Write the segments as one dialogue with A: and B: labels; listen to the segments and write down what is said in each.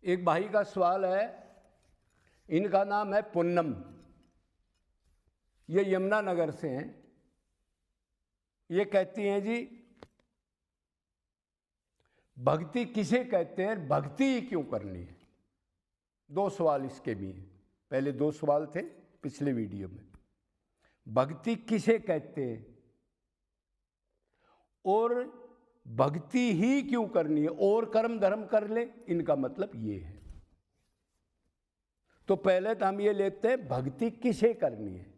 A: एक भाई का सवाल है, इनका नाम है पूनम, ये यमुनानगर से हैं। ये कहती हैं जी, भक्ति किसे कहते हैं, भक्ति ही क्यों करनी है। दो सवाल इसके भी हैं, पहले दो सवाल थे पिछले वीडियो में। भक्ति किसे कहते हैं और भक्ति ही क्यों करनी है, और कर्म धर्म कर ले, इनका मतलब ये है। तो पहले तो हम ये लेते हैं भक्ति किसे करनी है।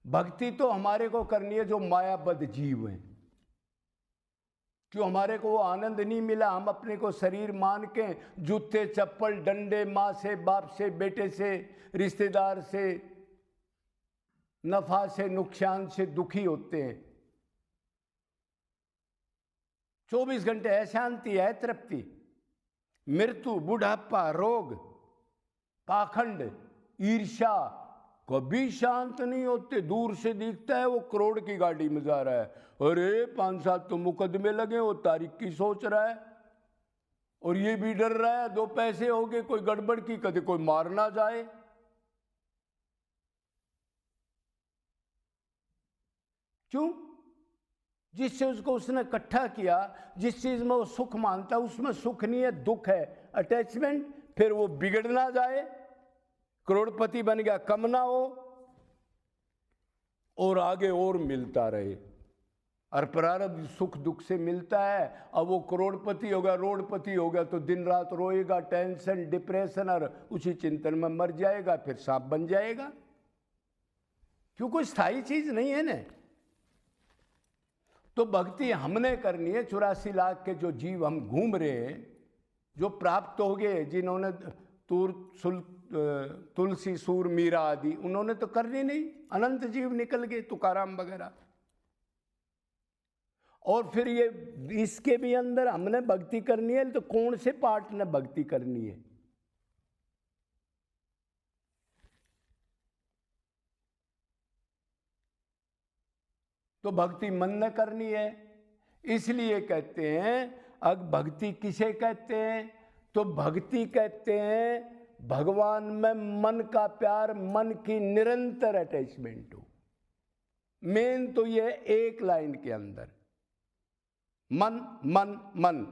A: भक्ति तो हमारे को करनी है जो मायाबद्ध जीव हैं। क्यों हमारे को वो आनंद नहीं मिला, हम अपने को शरीर मान के जूते चप्पल डंडे, माँ से बाप से बेटे से रिश्तेदार से नफा से नुकसान से दुखी होते हैं। 24 घंटे है शांति है तृप्ति, मृत्यु बुढ़ापा रोग पाखंड ईर्ष्या कभी शांत नहीं होते। दूर से दिखता है वो करोड़ की गाड़ी में जा रहा है, अरे 5 साल तो मुकदमे लगे, वो तारीख की सोच रहा है और ये भी डर रहा है 2 पैसे हो गए कोई गड़बड़ की, कभी कोई मार ना जाए। क्यों? जिससे उसको उसने इकट्ठा किया, जिस चीज में वो सुख मानता है उसमें सुख नहीं है, दुख है, अटैचमेंट। फिर वो बिगड़ ना जाए, करोड़पति बन गया कम ना हो और आगे और मिलता रहे। और प्रारब्ध सुख दुख से मिलता है। अब वो करोड़पति होगा रोडपति होगा तो दिन रात रोएगा, टेंशन डिप्रेशन और उसी चिंतन में मर जाएगा, फिर सांप बन जाएगा। क्यों? कोई स्थायी चीज नहीं है ना। तो भक्ति हमने करनी है। 84 लाख के जो जीव हम घूम रहे हैं, जो प्राप्त हो गए, जिन्होंने तुलसी सूर मीरा आदि, उन्होंने तो करनी नहीं, अनंत जीव निकल गए, तुकाराम वगैरह। और फिर ये इसके भी अंदर हमने भक्ति करनी है, तो कौन से पार्ट ने भक्ति करनी है? तो भक्ति मन ने करनी है। इसलिए कहते हैं, अब भक्ति किसे कहते हैं? तो भक्ति कहते हैं भगवान में मन का प्यार, मन की निरंतर अटैचमेंट हो। मेन तो ये एक लाइन के अंदर मन मन मन,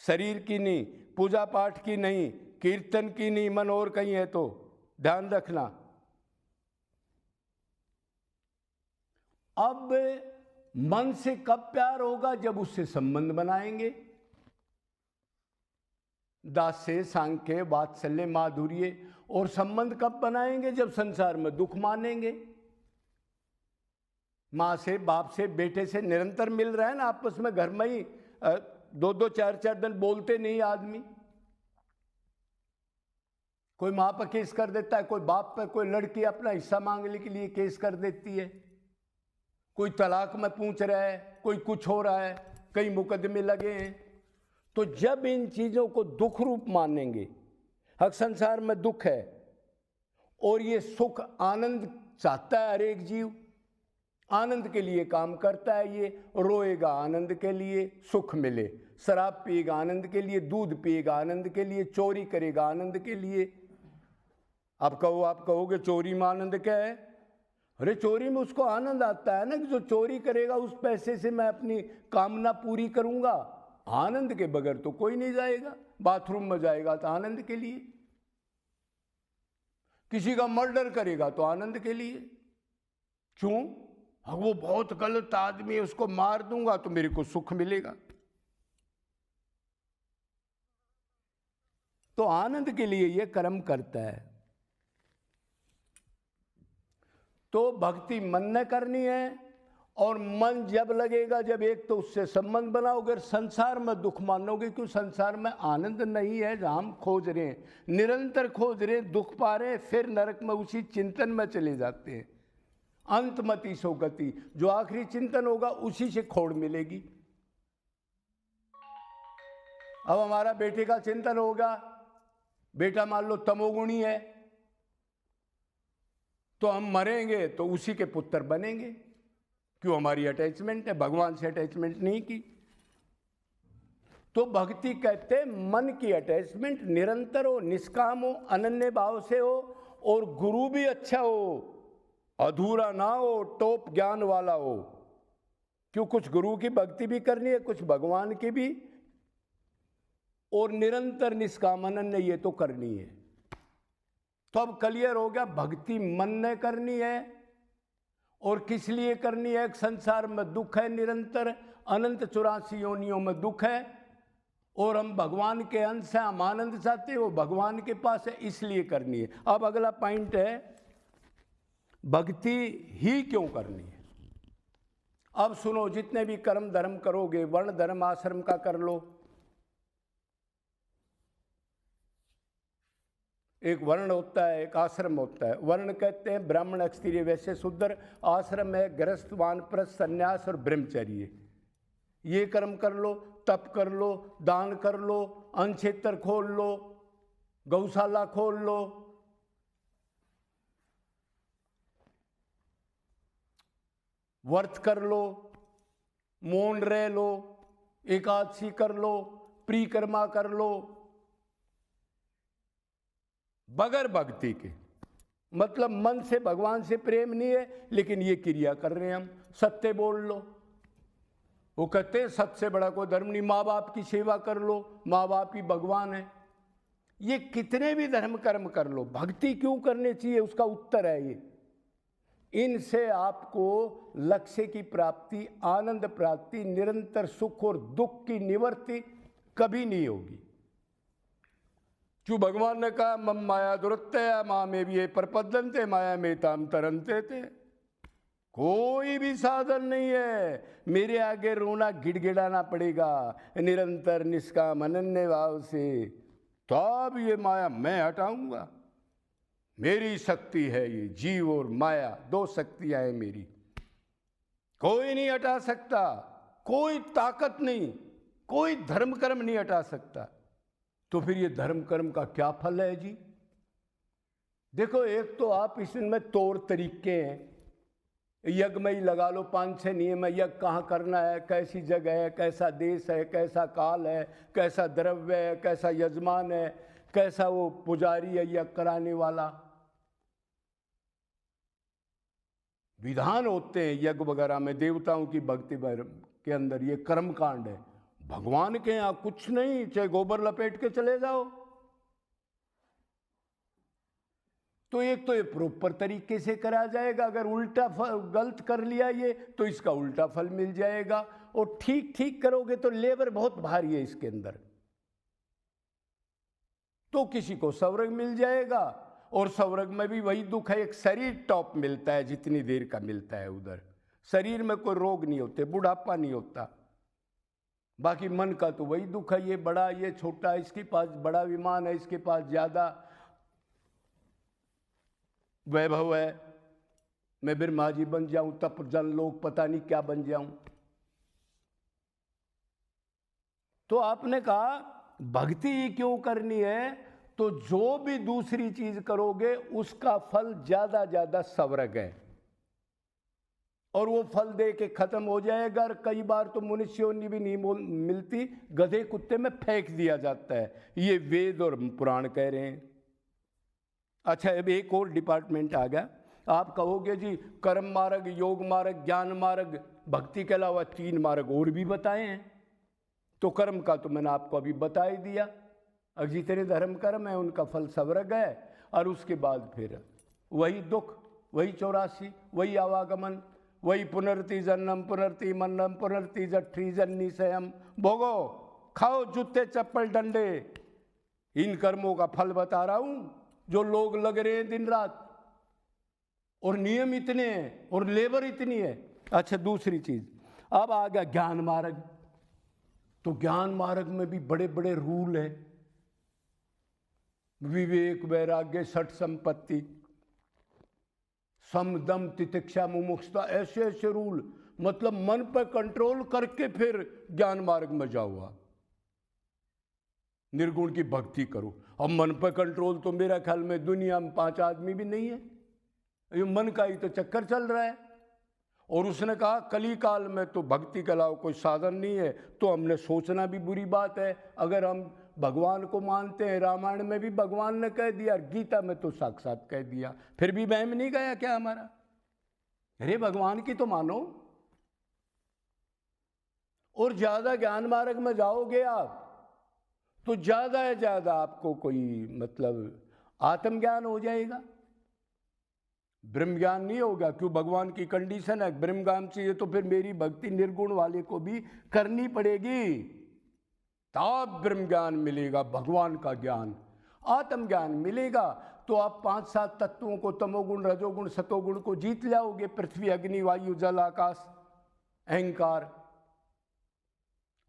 A: शरीर की नहीं, पूजा पाठ की नहीं, कीर्तन की नहीं, मन और कहीं है तो ध्यान रखना। अब मन से कब प्यार होगा? जब उससे संबंध बनाएंगे, दास्य सांख्य वात्सल्य माधुर्य। और संबंध कब बनाएंगे? जब संसार में दुख मानेंगे। माँ से बाप से बेटे से निरंतर मिल रहा है ना, आपस में घर में ही 2-2 4-4 दिन बोलते नहीं आदमी। कोई माँ पर केस कर देता है, कोई बाप पर, कोई लड़की अपना हिस्सा मांगने के लिए केस कर देती है, कोई तलाक में पूछ रहा है, कोई कुछ हो रहा है, कई मुकदमे लगे हैं। तो जब इन चीजों को दुख रूप मानेंगे, हर संसार में दुख है और ये सुख आनंद चाहता है, हर एक जीव आनंद के लिए काम करता है। ये रोएगा आनंद के लिए सुख मिले, शराब पिएगा आनंद के लिए, दूध पिएगा आनंद के लिए, चोरी करेगा आनंद के लिए। आप कहोगे चोरी में आनंद क्या है? अरे चोरी में उसको आनंद आता है ना, कि जो चोरी करेगा उस पैसे से मैं अपनी कामना पूरी करूंगा। आनंद के बगैर तो कोई नहीं जाएगा। बाथरूम में जाएगा तो आनंद के लिए, किसी का मर्डर करेगा तो आनंद के लिए। क्यों? वो बहुत गलत आदमी है, उसको मार दूंगा तो मेरे को सुख मिलेगा। तो आनंद के लिए ये कर्म करता है। तो भक्ति मन ने करनी है। और मन जब लगेगा, जब एक तो उससे संबंध बनाओगे, संसार में दुख मानोगे। क्यों? संसार में आनंद नहीं है, जहां हम खोज रहे हैं, निरंतर खोज रहे हैं, दुख पा रहे हैं, फिर नरक में उसी चिंतन में चले जाते हैं। अंतमति सो गति, जो आखिरी चिंतन होगा उसी से खोड़ मिलेगी। अब हमारा बेटे का चिंतन होगा, बेटा मान लो तमोगुणी है, तो हम मरेंगे तो उसी के पुत्र बनेंगे। क्यों? हमारी अटैचमेंट है, भगवान से अटैचमेंट नहीं की। तो भक्ति कहते मन की अटैचमेंट निरंतर हो, निष्काम हो, अनन्य भाव से हो, और गुरु भी अच्छा हो, अधूरा ना हो, टॉप ज्ञान वाला हो। क्यों, कुछ गुरु की भक्ति भी करनी है, कुछ भगवान की भी, और निरंतर निष्काम अनन्य ये तो करनी है। तो अब क्लियर हो गया, भक्ति मन ने करनी है, और किस लिए करनी है? एक संसार में दुख है निरंतर, अनंत 84 योनियों में दुख है, और हम भगवान के अंश हैं, हम आनंद चाहते हैं, वो भगवान के पास है, इसलिए करनी है। अब अगला पॉइंट है, भक्ति ही क्यों करनी है। अब सुनो, जितने भी कर्म धर्म करोगे, वर्ण धर्म आश्रम का कर लो, एक वर्ण होता है, एक आश्रम होता है। वर्ण कहते हैं ब्राह्मण, क्षत्रिय, वैश्य, शूद्र। आश्रम है गृहस्थ, वानप्रस्थ, सन्यास और ब्रह्मचर्य। ये कर्म कर लो, तप कर लो, दान कर लो, अन्न क्षेत्र खोल लो, गौशाला खोल लो, व्रत कर लो, मौन रह लो, एकादशी कर लो, परिक्रमा कर लो, बगैर भक्ति के। मतलब मन से भगवान से प्रेम नहीं है, लेकिन ये क्रिया कर रहे हैं हम। सत्य बोल लो, वो कहते हैं सत्य से बड़ा कोई धर्म नहीं। माँ बाप की सेवा कर लो, माँ बाप ही भगवान है। ये कितने भी धर्म कर्म कर लो, भक्ति क्यों करनी चाहिए, उसका उत्तर है ये। इनसे आपको लक्ष्य की प्राप्ति, आनंद प्राप्ति, निरंतर सुख और दुख की निवृत्ति कभी नहीं होगी। क्यों, भगवान ने कहा मम माया दुरत्य माँ में भी ये प्रपद्यन्ते माया में ताम तरन्ते थे। कोई भी साधन नहीं है, मेरे आगे रोना गिड़गिड़ाना पड़ेगा निरंतर निष्काम अनन्य भाव से, तब ये माया मैं हटाऊंगा। मेरी शक्ति है ये, जीव और माया, दो शक्तियां हैं मेरी, कोई नहीं हटा सकता, कोई ताकत नहीं, कोई धर्म कर्म नहीं हटा सकता। तो फिर ये धर्म कर्म का क्या फल है जी? देखो, एक तो आप इसमें तौर तरीके हैं, यज्ञ में ही लगा लो 5-6 नियम है, यज्ञ कहाँ करना है, कैसी जगह है, कैसा देश है, कैसा काल है, कैसा द्रव्य है, कैसा यजमान है, कैसा वो पुजारी है यज्ञ कराने वाला। विधान होते हैं यज्ञ वगैरह में, देवताओं की भक्ति के अंदर, ये कर्म कांड है। भगवान के यहाँ कुछ नहीं, चाहे गोबर लपेट के चले जाओ। तो एक तो ये प्रॉपर तरीके से करा जाएगा, अगर उल्टा गलत कर लिया ये तो इसका उल्टा फल मिल जाएगा, और ठीक ठीक करोगे तो लेबर बहुत भारी है इसके अंदर, तो किसी को स्वर्ग मिल जाएगा, और स्वर्ग में भी वही दुख है, एक शरीर टॉप मिलता है जितनी देर का मिलता है उधर। शरीर में कोई रोग नहीं होते, बुढ़ापा नहीं होता। बाकी मन का तो वही दुख है, ये बड़ा ये छोटा, इसके पास बड़ा विमान है, इसके पास ज्यादा वैभव है, मैं ब्रह्मा जी बन जाऊं, तप जन लोग पता नहीं क्या बन जाऊं। तो आपने कहा भक्ति ही क्यों करनी है, तो जो भी दूसरी चीज करोगे उसका फल ज्यादा स्वर्ग है, और वो फल दे के खत्म हो जाएगा। कई बार तो मनुष्यों ने भी नहीं मिलती, गधे कुत्ते में फेंक दिया जाता है, ये वेद और पुराण कह रहे हैं। अच्छा, अब एक और डिपार्टमेंट आ गया। आप कहोगे जी कर्म मार्ग, योग मार्ग, ज्ञान मार्ग, भक्ति के अलावा 3 मार्ग और भी बताए हैं। तो कर्म का तो मैंने आपको अभी बता ही दिया, अब जितने धर्म कर्म है उनका फल स्वर्ग है, और उसके बाद फिर वही दुख, वही 84, वही आवागमन, वही पुनर्ति जन्म, पुनर्ति मन्नम, पुनर्ति जठ्ठी जन्नी स्वयं भोगो, खाओ जूते चप्पल डंडे। इन कर्मों का फल बता रहा हूं जो लोग लग रहे हैं दिन रात, और नियम इतने हैं और लेबर इतनी है। अच्छा, दूसरी चीज, अब आ गया ज्ञान मार्ग। तो ज्ञान मार्ग में भी बड़े बड़े रूल है, विवेक, वैराग्य, षट संपत्ति, सम, दम, तितिक्षा, मुमुक्षुता, ऐसे ऐसे रूल। मतलब मन पर कंट्रोल करके फिर ज्ञान मार्ग में जाओ आप, निर्गुण की भक्ति करो। अब मन पर कंट्रोल तो मेरा ख्याल में दुनिया में 5 आदमी भी नहीं है, ये मन का ही तो चक्कर चल रहा है। और उसने कहा कली काल में तो भक्ति के अलावा कोई साधन नहीं है। तो हमने सोचना भी बुरी बात है। अगर हम भगवान को मानते हैं, रामायण में भी भगवान ने कह दिया, गीता में तो साक्षात कह दिया, फिर भी वहम नहीं गया क्या हमारा? अरे भगवान की तो मानो। और ज्यादा ज्ञान मार्ग में जाओगे आप तो ज्यादा है ज्यादा आपको कोई मतलब आत्मज्ञान हो जाएगा, ब्रह्म ज्ञान नहीं होगा। क्यों? भगवान की कंडीशन है ब्रह्म ज्ञान चाहिए, तो फिर मेरी भक्ति निर्गुण वाले को भी करनी पड़ेगी, तब ब्रह्म ज्ञान मिलेगा, भगवान का ज्ञान, आत्म ज्ञान मिलेगा। तो आप 5-7 तत्वों को, तमोगुण, रजोगुण, सतोगुण को जीत लाओगे। पृथ्वी, अग्नि, वायु, जल, आकाश, अहंकार,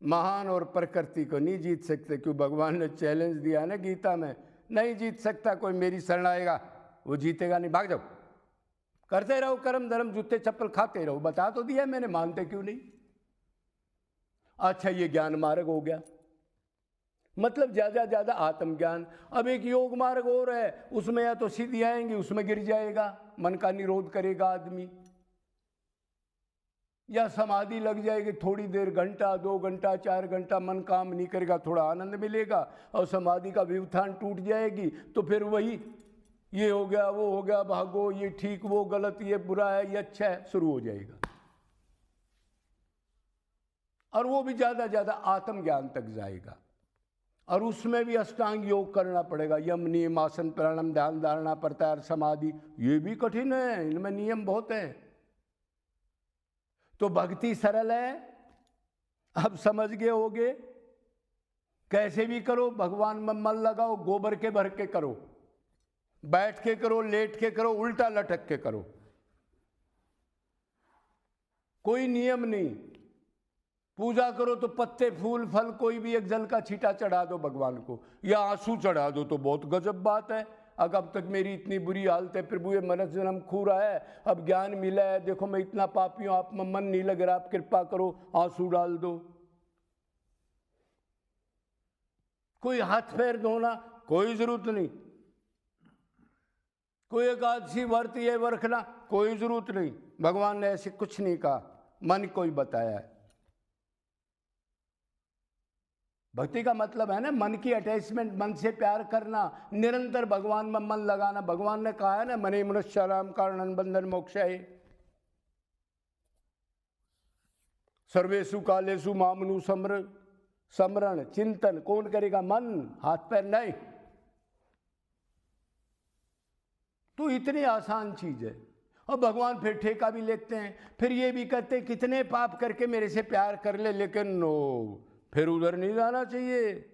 A: महान और प्रकृति को नहीं जीत सकते। क्यों? भगवान ने चैलेंज दिया है ना गीता में, नहीं जीत सकता कोई मेरी शरण आएगा वो जीतेगा नहीं, भाग जाओ, करते रहो कर्म धर्म, जूते चप्पल खाते रहो। बता तो दिया मैंने, मानते क्यों नहीं? अच्छा, ये ज्ञान मार्ग हो गया, मतलब ज्यादा ज्यादा आत्मज्ञान। अब एक योग मार्ग और है, उसमें या तो सीधी आएंगी, उसमें गिर जाएगा, मन का निरोध करेगा आदमी, या समाधि लग जाएगी थोड़ी देर, घंटा 2 घंटा 4 घंटा मन काम नहीं करेगा, थोड़ा आनंद मिलेगा, और समाधि का व्यवधान टूट जाएगी। तो फिर वही ये हो गया वो हो गया, भागो, ये ठीक वो गलत, ये बुरा है ये अच्छा है, शुरू हो जाएगा। और वो भी ज्यादा ज्यादा आत्मज्ञान तक जाएगा। और उसमें भी अष्टांग योग करना पड़ेगा, यम, नियम, आसन, प्राणायाम, ध्यान, धारणा, प्रत्याहार, समाधि, ये भी कठिन है, इनमें नियम बहुत है। तो भक्ति सरल है, अब समझ गए होगे। कैसे भी करो, भगवान में मन लगाओ, गोबर के भर के करो, बैठ के करो, लेट के करो, उल्टा लटक के करो, कोई नियम नहीं। पूजा करो तो पत्ते, फूल, फल, कोई भी एक जल का छींटा चढ़ा दो भगवान को, या आंसू चढ़ा दो, तो बहुत गजब बात है। अब तक मेरी इतनी बुरी हालत है, प्रभु ये मनुष्य जन्म खू रहा है, अब ज्ञान मिला है, देखो मैं इतना पापी हूं, आप में मन नहीं लग रहा, आप कृपा करो, आंसू डाल दो। कोई हाथ पैर धोना कोई जरूरत नहीं, कोई एकादशी व्रत ये रखना कोई जरूरत नहीं, भगवान ने ऐसे कुछ नहीं कहा, मन को ही बताया है। भक्ति का मतलब है ना मन की अटैचमेंट, मन से प्यार करना, निरंतर भगवान में मन लगाना। भगवान ने कहा है ना, मने मनुष्याणाम कारणं बंधन मोक्षाय, सर्वेषु कालेषु मामनु स्मरण चिंतन कौन करेगा? मन, हाथ पैर नहीं। तो इतनी आसान चीज है। और भगवान फिर ठेका भी लेते हैं, फिर ये भी कहते हैं कितने पाप करके मेरे से प्यार कर ले, लेकिन नो, फिर उधर नहीं जाना चाहिए,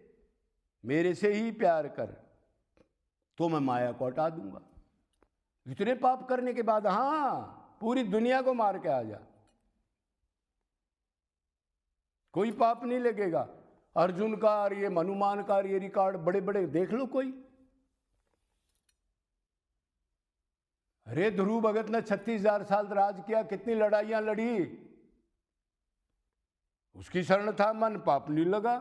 A: मेरे से ही प्यार कर तो मैं माया को हटा दूंगा। इतने पाप करने के बाद हाँ, पूरी दुनिया को मार के आ जा, कोई पाप नहीं लगेगा। अर्जुन का और ये हनुमान का ये रिकॉर्ड बड़े बड़े देख लो कोई। अरे ध्रुव भगत ने 36,000 साल राज किया, कितनी लड़ाइयां लड़ी, उसकी शरण था मन, पाप नहीं लगा।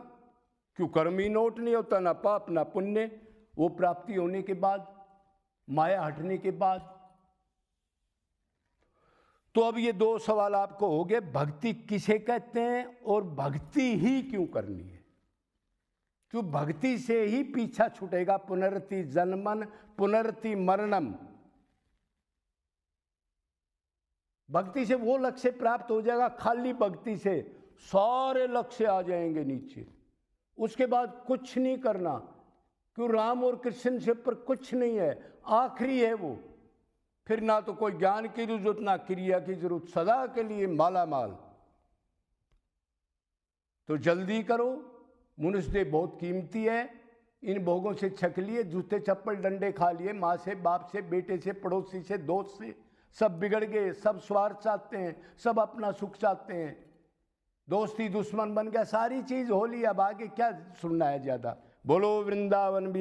A: क्यों? कर्म ही नोट नहीं होता, ना पाप ना पुण्य। वो प्राप्ति होने के बाद, माया हटने के बाद। तो अब ये 2 सवाल आपको हो गए, भक्ति किसे कहते हैं और भक्ति ही क्यों करनी है। क्यों? भक्ति से ही पीछा छूटेगा पुनरति जन्मन पुनरति मरणम। भक्ति से वो लक्ष्य प्राप्त हो जाएगा, खाली भक्ति से सारे लक्ष्य आ जाएंगे नीचे। उसके बाद कुछ नहीं करना, क्यों? राम और कृष्ण से पर कुछ नहीं है, आखिरी है वो। फिर ना तो कोई ज्ञान की जरूरत, ना क्रिया की जरूरत, सदा के लिए माला माल। तो जल्दी करो, मनुष्य देह बहुत कीमती है, इन भोगों से छक लिए, जूते चप्पल डंडे खा लिए, माँ से, बाप से, बेटे से, पड़ोसी से, दोस्त से, सब बिगड़ गए, सब स्वार्थ चाहते हैं, सब अपना सुख चाहते हैं, दोस्ती दुश्मन बन गया, सारी चीज हो ली। अब आगे क्या सुनना है ज्यादा? बोलो वृंदावन बिहार।